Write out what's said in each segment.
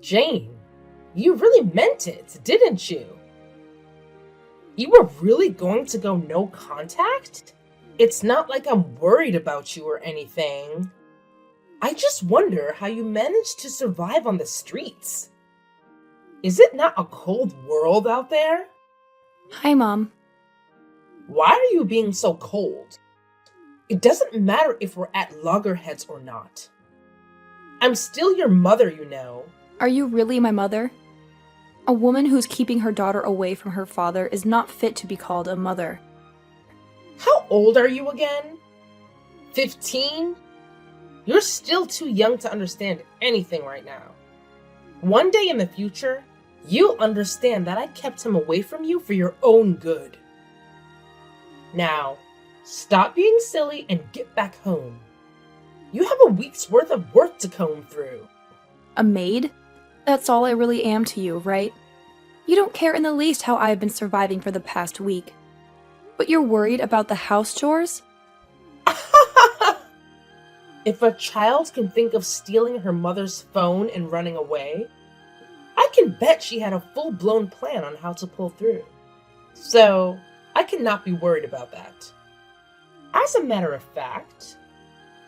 Jane, you really meant it, didn't you? You were really going to go no contact? It's not like I'm worried about you or anything. I just wonder how you managed to survive on the streets. Is it not a cold world out there? Hi, Mom. Why are you being so cold? It doesn't matter if we're at loggerheads or not. I'm still your mother, you know. Are you really my mother? A woman who's keeping her daughter away from her father is not fit to be called a mother. How old are you again? 15? You're still too young to understand anything right now. One day in the future, you'll understand that I kept him away from you for your own good. Now, stop being silly and get back home. You have a week's worth of work to comb through. A maid? That's all I really am to you, right? You don't care in the least how I've been surviving for the past week. But you're worried about the house chores? If a child can think of stealing her mother's phone and running away, I can bet she had a full-blown plan on how to pull through. So, I cannot be worried about that. As a matter of fact,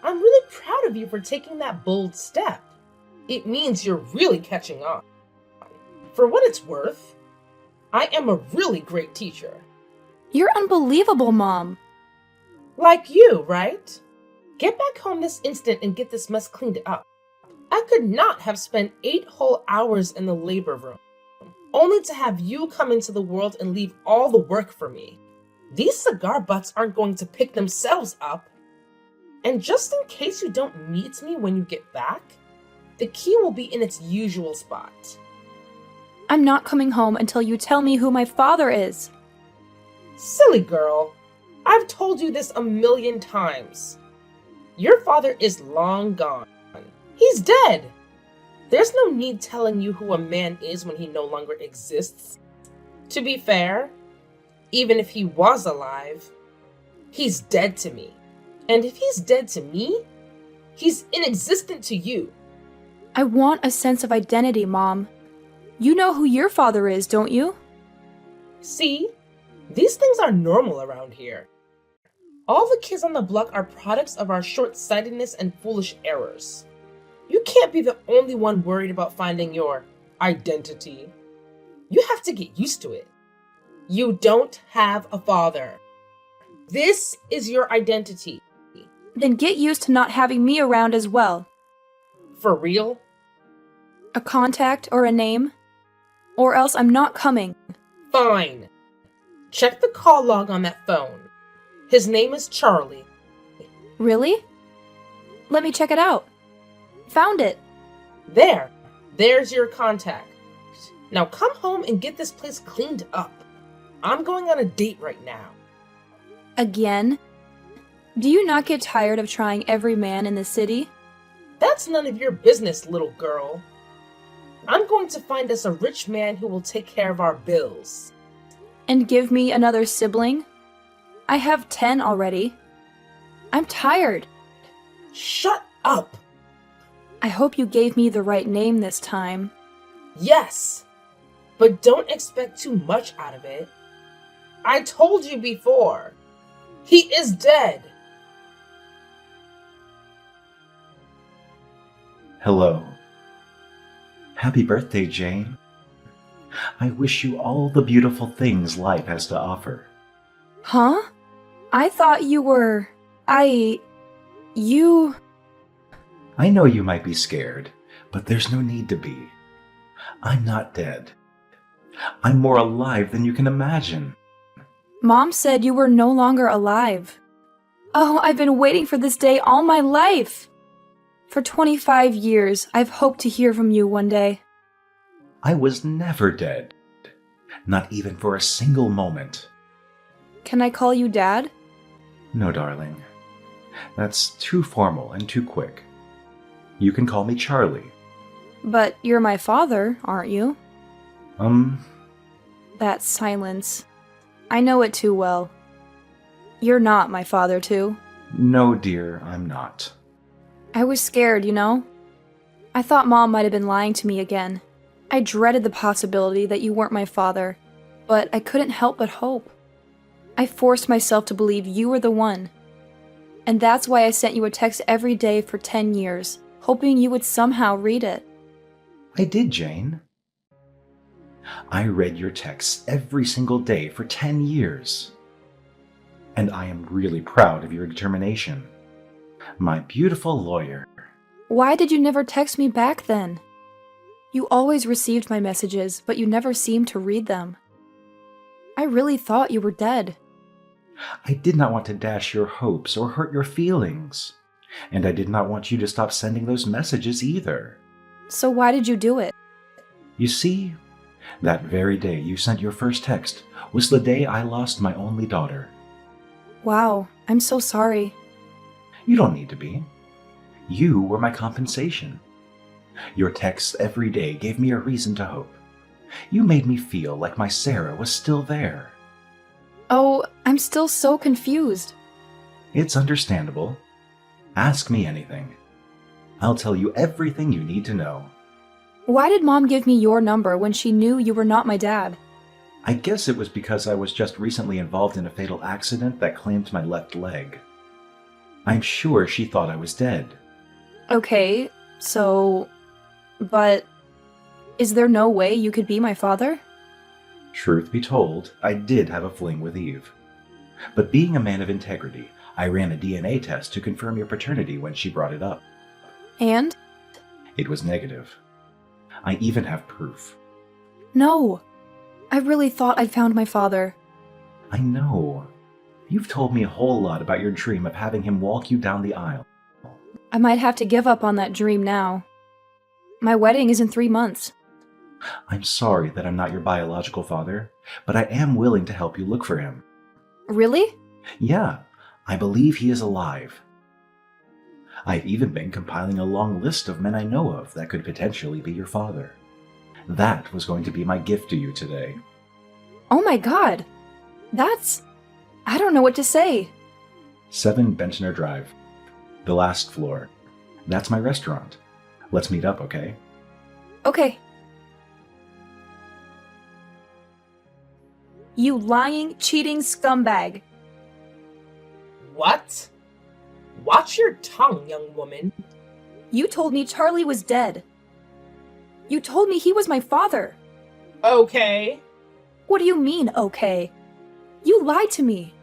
I'm really proud of you for taking that bold step. It means you're really catching on. For what it's worth, I am a really great teacher. You're unbelievable, Mom. Like you, right? Get back home this instant and get this mess cleaned up. I could not have spent 8 whole hours in the labor room, only to have you come into the world and leave all the work for me. These cigar butts aren't going to pick themselves up. And just in case you don't meet me when you get back, the key will be in its usual spot. I'm not coming home until you tell me who my father is. Silly girl, I've told you this a million times. Your father is long gone. He's dead. There's no need telling you who a man is when he no longer exists. To be fair, even if he was alive, he's dead to me. And if he's dead to me, he's inexistent to you. I want a sense of identity, Mom. You know who your father is, don't you? See, these things are normal around here. All the kids on the block are products of our short-sightedness and foolish errors. You can't be the only one worried about finding your identity. You have to get used to it. You don't have a father. This is your identity. Then get used to not having me around as well. For real? A contact or a name? Or else I'm not coming. Fine. Check the call log on that phone. His name is Charlie. Really? Let me check it out. Found it. There's your contact. Now come home and get this place cleaned up. I'm going on a date right now. Again? Do you not get tired of trying every man in the city? That's none of your business, little girl. I'm going to find us a rich man who will take care of our bills. And give me another sibling? I have 10 already. I'm tired. Shut up! I hope you gave me the right name this time. Yes, but don't expect too much out of it. I told you before. He is dead. Hello. Happy birthday, Jane. I wish you all the beautiful things life has to offer. Huh? I thought you were... You... I know you might be scared, but there's no need to be. I'm not dead. I'm more alive than you can imagine. Mom said you were no longer alive. Oh, I've been waiting for this day all my life. For 25 years, I've hoped to hear from you one day. I was never dead. Not even for a single moment. Can I call you Dad? No, darling. That's too formal and too quick. You can call me Charlie. But you're my father, aren't you? That silence. I know it too well. You're not my father, too. No, dear, I'm not. I was scared, you know? I thought Mom might have been lying to me again. I dreaded the possibility that you weren't my father, but I couldn't help but hope. I forced myself to believe you were the one. And that's why I sent you a text every day for 10 years, hoping you would somehow read it. I did, Jane. I read your texts every single day for 10 years. And I am really proud of your determination. My beautiful lawyer. Why did you never text me back then? You always received my messages, but you never seemed to read them. I really thought you were dead. I did not want to dash your hopes or hurt your feelings. And I did not want you to stop sending those messages either. So why did you do it? You see, that very day you sent your first text was the day I lost my only daughter. Wow, I'm so sorry. You don't need to be. You were my compensation. Your texts every day gave me a reason to hope. You made me feel like my Sarah was still there. Oh, I'm still so confused. It's understandable. Ask me anything. I'll tell you everything you need to know. Why did Mom give me your number when she knew you were not my dad? I guess it was because I was just recently involved in a fatal accident that claimed my left leg. I'm sure she thought I was dead. Okay, so... But... Is there no way you could be my father? Truth be told, I did have a fling with Eve. But being a man of integrity, I ran a DNA test to confirm your paternity when she brought it up. And? It was negative. I even have proof. No! I really thought I'd found my father. I know. You've told me a whole lot about your dream of having him walk you down the aisle. I might have to give up on that dream now. My wedding is in 3 months. I'm sorry that I'm not your biological father, but I am willing to help you look for him. Really? Yeah, I believe he is alive. I've even been compiling a long list of men I know of that could potentially be your father. That was going to be my gift to you today. Oh my god! That's... I don't know what to say. 7 Bentner Drive. The last floor. That's my restaurant. Let's meet up, okay? Okay. You lying, cheating scumbag. What? Watch your tongue, young woman. You told me Charlie was dead. You told me he was my father. Okay. What do you mean, okay? You lied to me.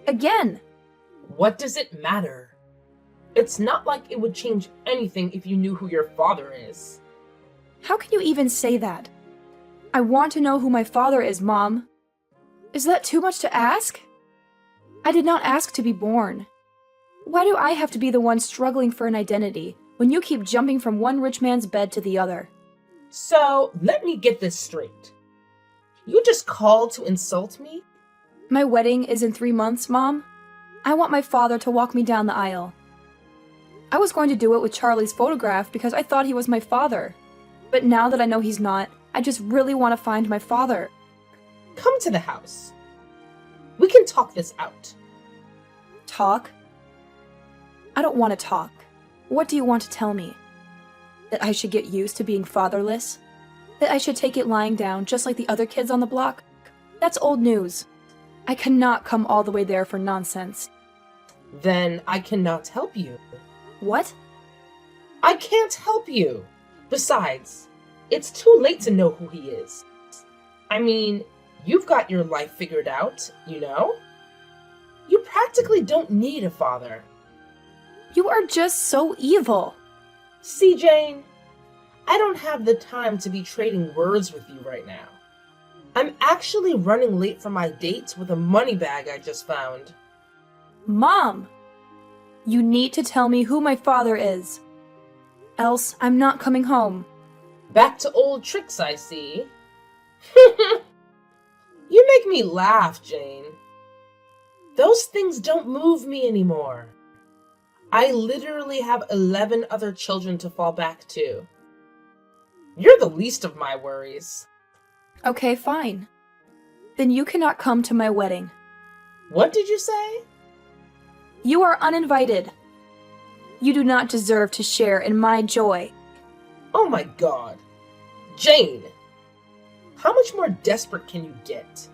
Again. What does it matter? It's not like it would change anything if you knew who your father is. How can you even say that? I want to know who my father is, Mom. Is that too much to ask? I did not ask to be born. Why do I have to be the one struggling for an identity when you keep jumping from one rich man's bed to the other? So, let me get this straight. You just called to insult me? My wedding is in 3 months, Mom. I want my father to walk me down the aisle. I was going to do it with Charlie's photograph because I thought he was my father. But now that I know he's not, I just really want to find my father. Come to the house. We can talk this out. Talk? I don't want to talk. What do you want to tell me? That I should get used to being fatherless? That I should take it lying down just like the other kids on the block? That's old news. I cannot come all the way there for nonsense. Then I cannot help you. What? I can't help you. Besides, it's too late to know who he is. I mean, you've got your life figured out, you know? You practically don't need a father. You are just so evil. See, Jane, I don't have the time to be trading words with you right now. I'm actually running late for my date with a money bag I just found. Mom! You need to tell me who my father is. Else, I'm not coming home. Back to old tricks, I see. You make me laugh, Jane. Those things don't move me anymore. I literally have 11 other children to fall back to. You're the least of my worries. Okay, fine. Then you cannot come to my wedding. What did you say? You are uninvited. You do not deserve to share in my joy. Oh my god. Jane! How much more desperate can you get?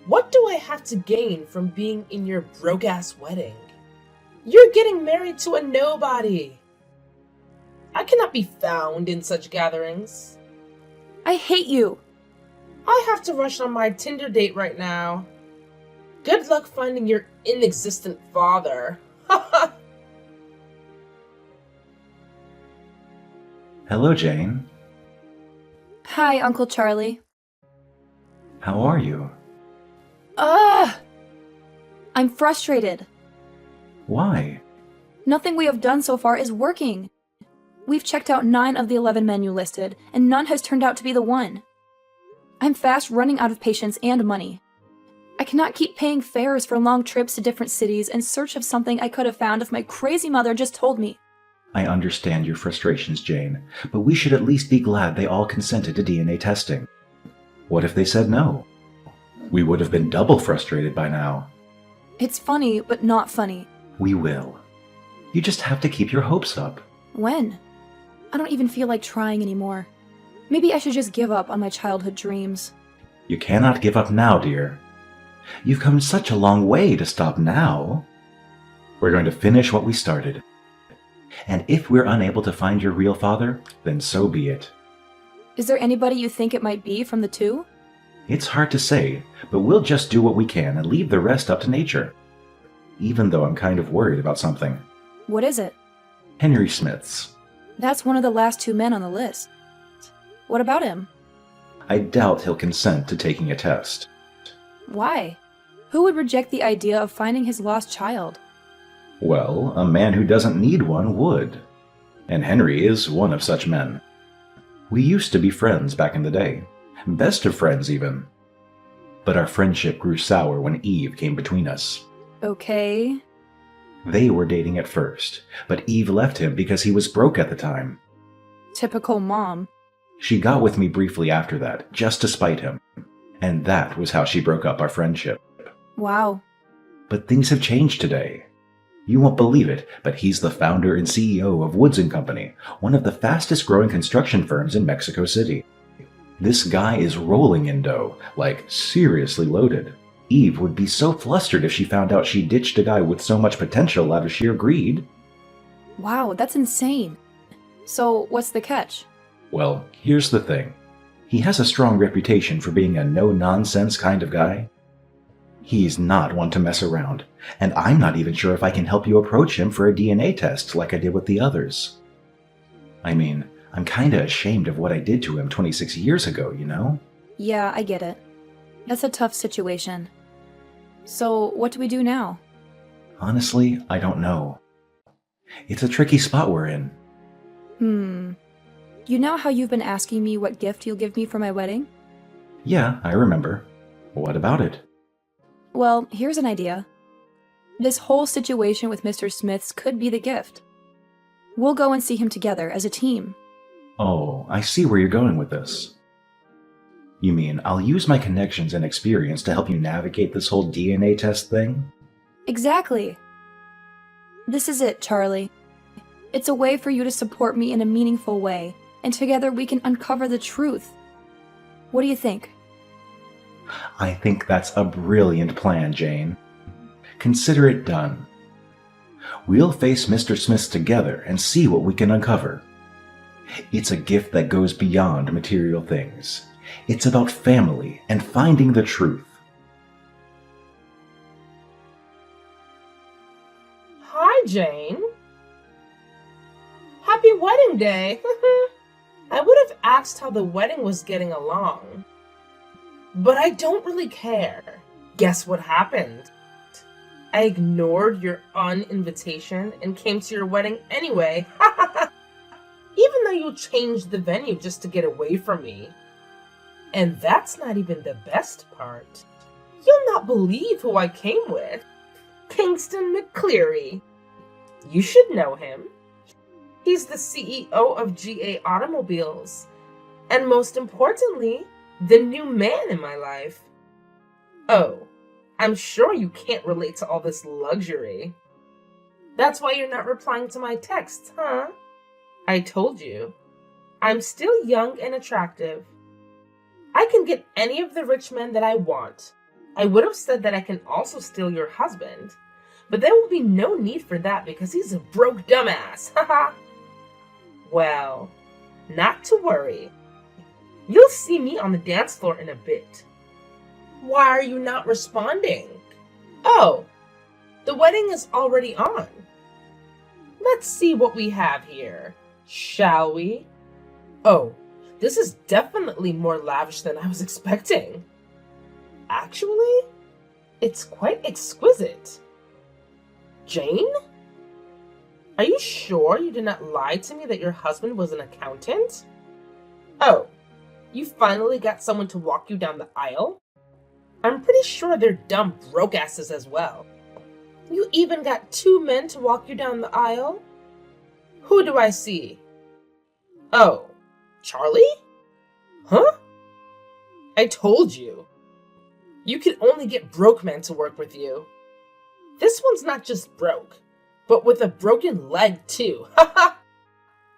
What do I have to gain from being in your broke-ass wedding? You're getting married to a nobody. I cannot be found in such gatherings. I hate you! I have to rush on my Tinder date right now. Good luck finding your inexistent father. Hello, Jane. Hi, Uncle Charlie. How are you? Ugh! I'm frustrated. Why? Nothing we have done so far is working. We've checked out 9 of the 11 men you listed, and none has turned out to be the one. I'm fast running out of patience and money. I cannot keep paying fares for long trips to different cities in search of something I could have found if my crazy mother just told me. I understand your frustrations, Jane, but we should at least be glad they all consented to DNA testing. What if they said no? We would have been double frustrated by now. It's funny, but not funny. We will. You just have to keep your hopes up. When? I don't even feel like trying anymore. Maybe I should just give up on my childhood dreams. You cannot give up now, dear. You've come such a long way to stop now. We're going to finish what we started. And if we're unable to find your real father, then so be it. Is there anybody you think it might be from the 2? It's hard to say, but we'll just do what we can and leave the rest up to nature. Even though I'm kind of worried about something. What is it? Henry Smith's. That's one of the last 2 men on the list. What about him? I doubt he'll consent to taking a test. Why? Who would reject the idea of finding his lost child? Well, a man who doesn't need one would. And Henry is one of such men. We used to be friends back in the day. Best of friends, even. But our friendship grew sour when Eve came between us. Okay. They were dating at first, but Eve left him because he was broke at the time. Typical mom. She got with me briefly after that, just to spite him. And that was how she broke up our friendship. Wow. But things have changed today. You won't believe it, but he's the founder and CEO of Woods & Company, one of the fastest growing construction firms in Mexico City. This guy is rolling in dough, like seriously loaded. Eve would be so flustered if she found out she ditched a guy with so much potential out of sheer greed. Wow, that's insane. So, what's the catch? Well, here's the thing. He has a strong reputation for being a no-nonsense kind of guy. He's not one to mess around, and I'm not even sure if I can help you approach him for a DNA test like I did with the others. I mean, I'm kinda ashamed of what I did to him 26 years ago, you know? Yeah, I get it. That's a tough situation. So, what do we do now? Honestly, I don't know. It's a tricky spot we're in. You know how you've been asking me what gift you'll give me for my wedding? Yeah, I remember. What about it? Well, here's an idea. This whole situation with Mr. Smith's could be the gift. We'll go and see him together as a team. Oh, I see where you're going with this. You mean I'll use my connections and experience to help you navigate this whole DNA test thing? Exactly. This is it, Charlie. It's a way for you to support me in a meaningful way, and together we can uncover the truth. What do you think? I think that's a brilliant plan, Jane. Consider it done. We'll face Mr. Smith together and see what we can uncover. It's a gift that goes beyond material things. It's about family and finding the truth. Hi, Jane. Happy wedding day. I would have asked how the wedding was getting along. But I don't really care. Guess what happened? I ignored your invitation and came to your wedding anyway. Even though you changed the venue just to get away from me. And that's not even the best part. You'll not believe who I came with. Kingston McCleary. You should know him. He's the CEO of GA Automobiles. And most importantly, the new man in my life. Oh, I'm sure you can't relate to all this luxury. That's why you're not replying to my texts, huh? I told you. I'm still young and attractive. I can get any of the rich men that I want. I would have said that I can also steal your husband, but there will be no need for that because he's a broke dumbass. Haha. Well, not to worry. You'll see me on the dance floor in a bit. Why are you not responding? Oh, the wedding is already on. Let's see what we have here, shall we? Oh, this is definitely more lavish than I was expecting. Actually, it's quite exquisite. Jane? Are you sure you did not lie to me that your husband was an accountant? Oh, you finally got someone to walk you down the aisle? I'm pretty sure they're dumb broke asses as well. You even got 2 men to walk you down the aisle? Who do I see? Oh, Charlie? Huh? I told you. You can only get broke men to work with you. This one's not just broke, but with a broken leg too. Haha!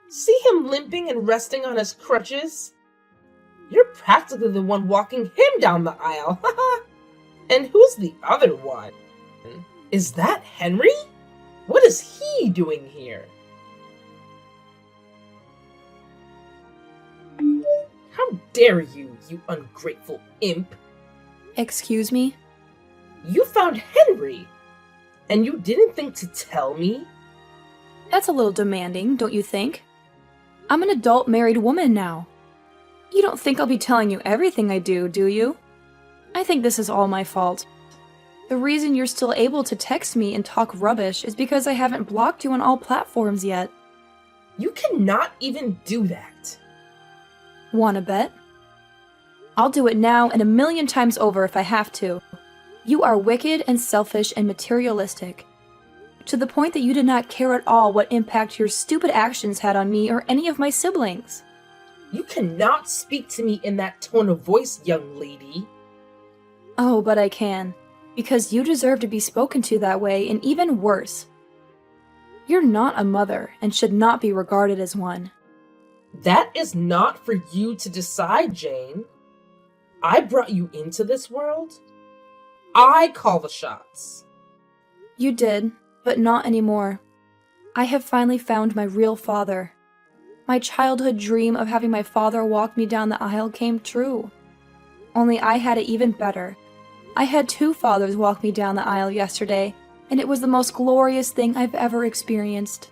See him limping and resting on his crutches? You're practically the one walking him down the aisle. Haha! And who's the other one? Is that Henry? What is he doing here? How dare you, you ungrateful imp! Excuse me? You found Henry! And you didn't think to tell me? That's a little demanding, don't you think? I'm an adult married woman now. You don't think I'll be telling you everything I do you? I think this is all my fault. The reason you're still able to text me and talk rubbish is because I haven't blocked you on all platforms yet. You cannot even do that. Wanna bet? I'll do it now and 1,000,000 times over if I have to. You are wicked and selfish and materialistic. To the point that you did not care at all what impact your stupid actions had on me or any of my siblings. You cannot speak to me in that tone of voice, young lady. Oh, but I can. Because you deserve to be spoken to that way, and even worse. You're not a mother and should not be regarded as one. That is not for you to decide, Jane. I brought you into this world. I call the shots. You did, but not anymore. I have finally found my real father. My childhood dream of having my father walk me down the aisle came true. Only I had it even better. I had 2 fathers walk me down the aisle yesterday, and it was the most glorious thing I've ever experienced.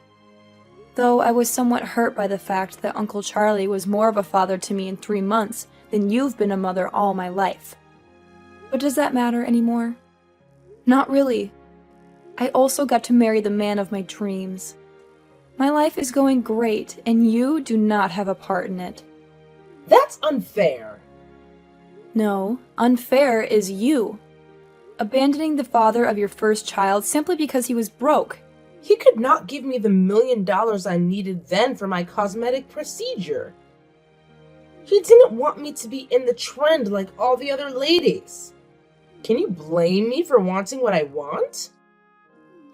Though I was somewhat hurt by the fact that Uncle Charlie was more of a father to me in 3 months than you've been a mother all my life. But does that matter anymore? Not really. I also got to marry the man of my dreams. My life is going great, and you do not have a part in it. That's unfair. No, unfair is you. Abandoning the father of your first child simply because he was broke. He could not give me the $1,000,000 I needed then for my cosmetic procedure. He didn't want me to be in the trend like all the other ladies. Can you blame me for wanting what I want?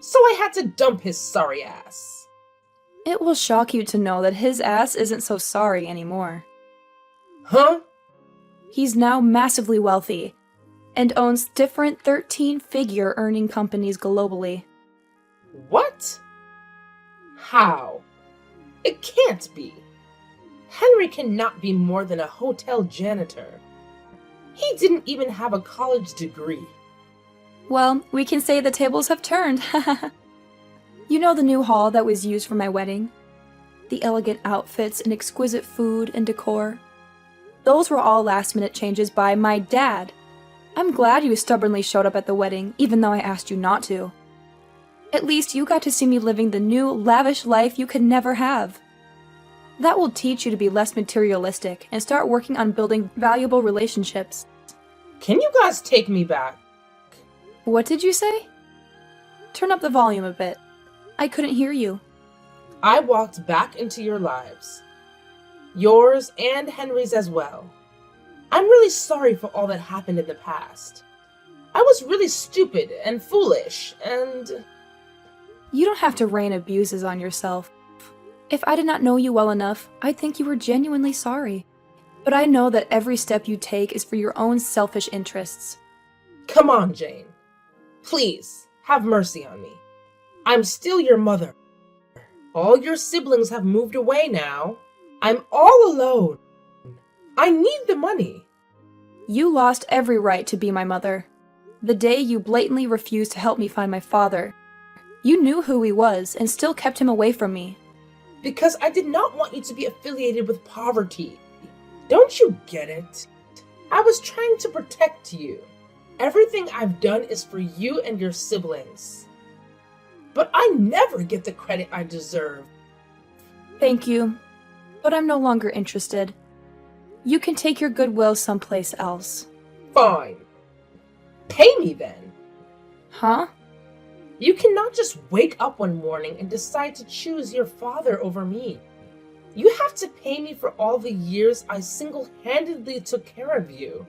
So I had to dump his sorry ass. It will shock you to know that his ass isn't so sorry anymore. Huh? He's now massively wealthy and owns different 13-figure earning companies globally. What? How? It can't be. Henry cannot be more than a hotel janitor. He didn't even have a college degree. Well, we can say the tables have turned. You know the new hall that was used for my wedding? The elegant outfits and exquisite food and decor? Those were all last-minute changes by my dad. I'm glad you stubbornly showed up at the wedding, even though I asked you not to. At least you got to see me living the new, lavish life you could never have. That will teach you to be less materialistic and start working on building valuable relationships. Can you guys take me back? What did you say? Turn up the volume a bit. I couldn't hear you. I walked back into your lives. Yours and Henry's as well. I'm really sorry for all that happened in the past. I was really stupid and foolish, and... You don't have to rain abuses on yourself. If I did not know you well enough, I'd think you were genuinely sorry. But I know that every step you take is for your own selfish interests. Come on, Jane. Please, have mercy on me. I'm still your mother. All your siblings have moved away now. I'm all alone. I need the money. You lost every right to be my mother. The day you blatantly refused to help me find my father. You knew who he was and still kept him away from me. Because I did not want you to be affiliated with poverty. Don't you get it? I was trying to protect you. Everything I've done is for you and your siblings. But I never get the credit I deserve. Thank you, but I'm no longer interested. You can take your goodwill someplace else. Fine. Pay me then. Huh? You cannot just wake up one morning and decide to choose your father over me. You have to pay me for all the years I single-handedly took care of you.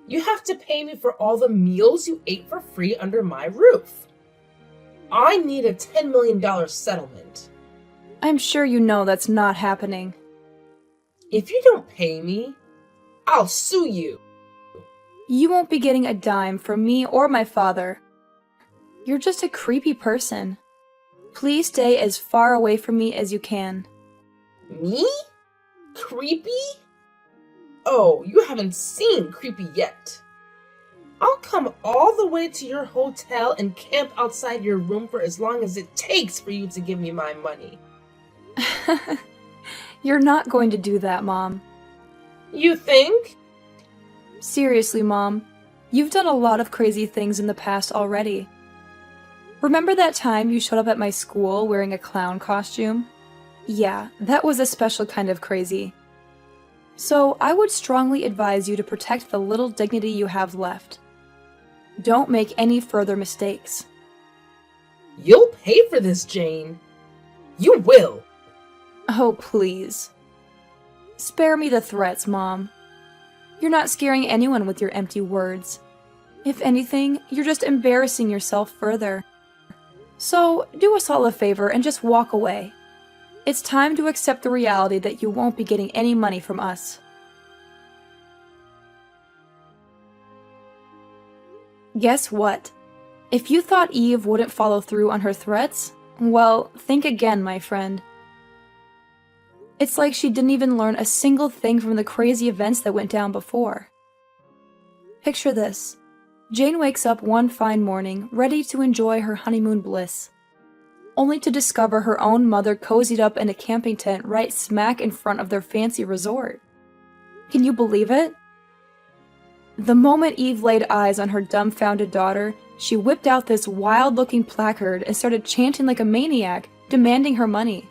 You have to pay me for all the meals you ate for free under my roof. I need a $10 million settlement. I'm sure you know that's not happening. If you don't pay me, I'll sue you. You won't be getting a dime from me or my father. You're just a creepy person. Please stay as far away from me as you can. Me? Creepy? Oh, you haven't seen creepy yet. I'll come all the way to your hotel and camp outside your room for as long as it takes for you to give me my money. You're not going to do that, Mom. You think? Seriously, Mom. You've done a lot of crazy things in the past already. Remember that time you showed up at my school wearing a clown costume? Yeah, that was a special kind of crazy. So I would strongly advise you to protect the little dignity you have left. Don't make any further mistakes. You'll pay for this, Jane. You will. Oh, please. Spare me the threats, Mom. You're not scaring anyone with your empty words. If anything, you're just embarrassing yourself further. So, do us all a favor and just walk away. It's time to accept the reality that you won't be getting any money from us. Guess what? If you thought Eve wouldn't follow through on her threats, well, think again, my friend. It's like she didn't even learn a single thing from the crazy events that went down before. Picture this. Jane wakes up one fine morning, ready to enjoy her honeymoon bliss, only to discover her own mother cozied up in a camping tent right smack in front of their fancy resort. Can you believe it? The moment Eve laid eyes on her dumbfounded daughter, she whipped out this wild-looking placard and started chanting like a maniac, demanding her money.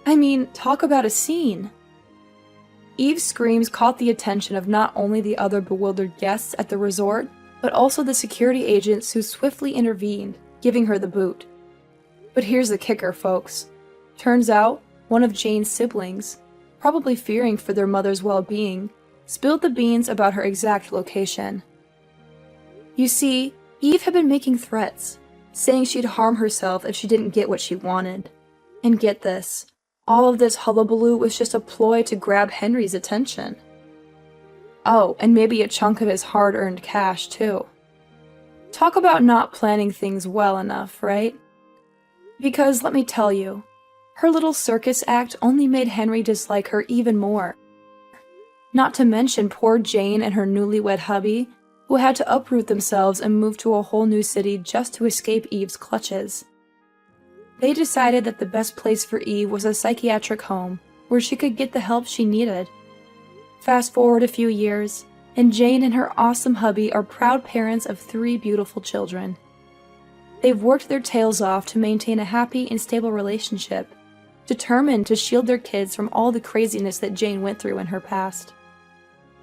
I mean, talk about a scene. Eve's screams caught the attention of not only the other bewildered guests at the resort, but also the security agents who swiftly intervened, giving her the boot. But here's the kicker, folks. Turns out, one of Jane's siblings, probably fearing for their mother's well-being, spilled the beans about her exact location. You see, Eve had been making threats, saying she'd harm herself if she didn't get what she wanted. And get this, all of this hullabaloo was just a ploy to grab Henry's attention. Oh, and maybe a chunk of his hard-earned cash, too. Talk about not planning things well enough, right? Because, let me tell you, her little circus act only made Henry dislike her even more. Not to mention poor Jane and her newlywed hubby, who had to uproot themselves and move to a whole new city just to escape Eve's clutches. They decided that the best place for Eve was a psychiatric home, where she could get the help she needed. Fast forward a few years, and Jane and her awesome hubby are proud parents of 3 beautiful children. They've worked their tails off to maintain a happy and stable relationship, determined to shield their kids from all the craziness that Jane went through in her past.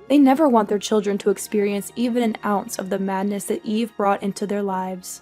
They never want their children to experience even an ounce of the madness that Eve brought into their lives.